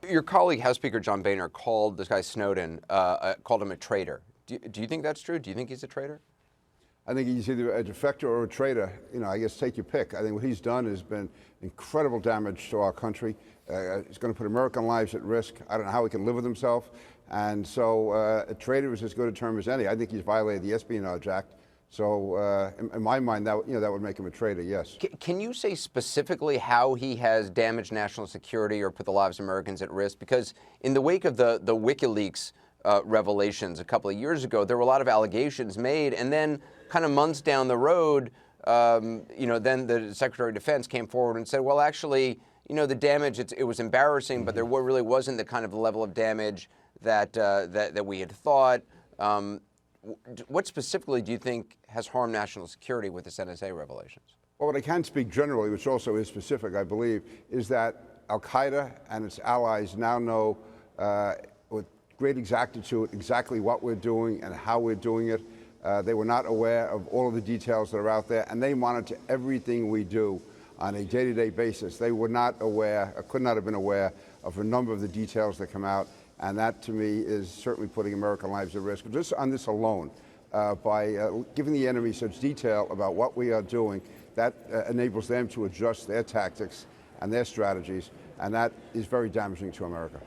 Your colleague, House Speaker John Boehner, called this guy Snowden, called him a traitor. Do you think that's true? Do you think he's a traitor? I think he's either a defector or a traitor. You know, I guess take your pick. I think what he's done has been incredible damage to our country. He's going to put American lives at risk. I don't know how he can live with himself. And so a traitor is as good a term as any. I think he's violated the Espionage Act. So in my mind, that would make him a traitor, yes. Can you say specifically how he has damaged national security or put the lives of Americans at risk? Because in the wake of the WikiLeaks revelations a couple of years ago, there were a lot of allegations made, and then kind of months down the road, then the Secretary of Defense came forward and said, well, actually, the damage, it was embarrassing, but there really wasn't the kind of level of damage that we had thought. What specifically do you think has harmed national security with this NSA revelations? Well, what I can speak generally, which also is specific, I believe, is that al-Qaeda and its allies now know with great exactitude exactly what we're doing and how we're doing it. They were not aware of all of the details that are out there, and they monitor everything we do on a day-to-day basis. They were not aware, or could not have been aware, of a number of the details that come out, and that, to me, is certainly putting American lives at risk. Just on this alone, by giving the enemy such detail about what we are doing, that enables them to adjust their tactics and their strategies, and that is very damaging to America.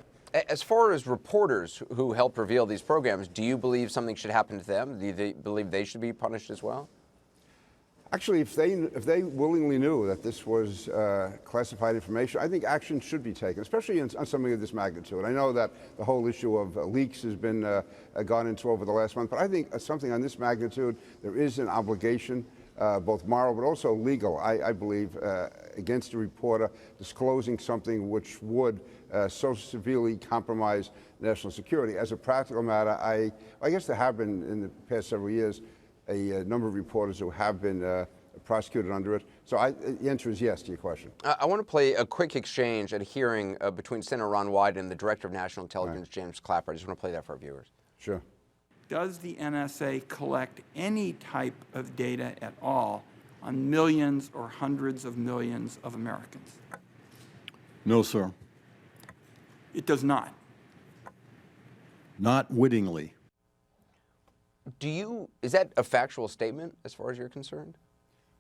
As far as reporters who helped reveal these programs, do you believe something should happen to them? Do you believe they should be punished as well? Actually, if they willingly knew that this was classified information, I think action should be taken, especially on something of this magnitude. I know that the whole issue of leaks has been gone into over the last month, but I think something on this magnitude, there is an obligation, both moral but also legal, I believe, against a reporter disclosing something which would so severely compromise national security. As a practical matter, I guess there have been, in the past several years, a number of reporters who have been prosecuted under it. So the answer is yes to your question. I want to play a quick exchange at a hearing between Senator Ron Wyden and the Director of National Intelligence, James Clapper. I just want to play that for our viewers. Sure. Does the NSA collect any type of data at all on millions or hundreds of millions of Americans? No, sir. It does not. Not wittingly. Is that a factual statement as far as you're concerned?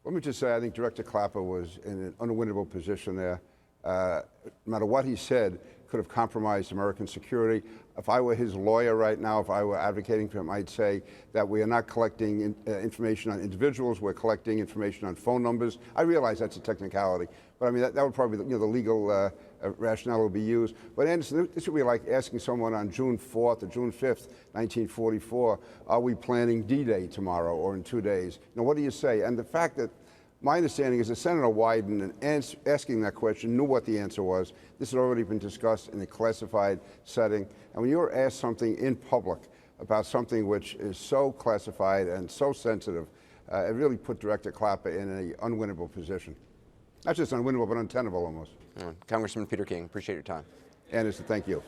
Let me just say, I think Director Clapper was in an unwinnable position there. No matter what he said, could have compromised American security. If I were his lawyer right now, if I were advocating for him, I'd say that we are not collecting information on individuals, we're collecting information on phone numbers. I realize that's a technicality, but I mean, that would probably be the legal rationale would be used. But Anderson, this would be like asking someone on June 4th or June 5th, 1944, are we planning D-Day tomorrow or in 2 days? What do you say? And the fact that my understanding is that Senator Wyden, in asking that question, knew what the answer was. This had already been discussed in a classified setting. And when you're asked something in public about something which is so classified and so sensitive, it really put Director Clapper in an unwinnable position. Not just unwinnable, but untenable almost. Congressman Peter King, appreciate your time. Anderson, thank you.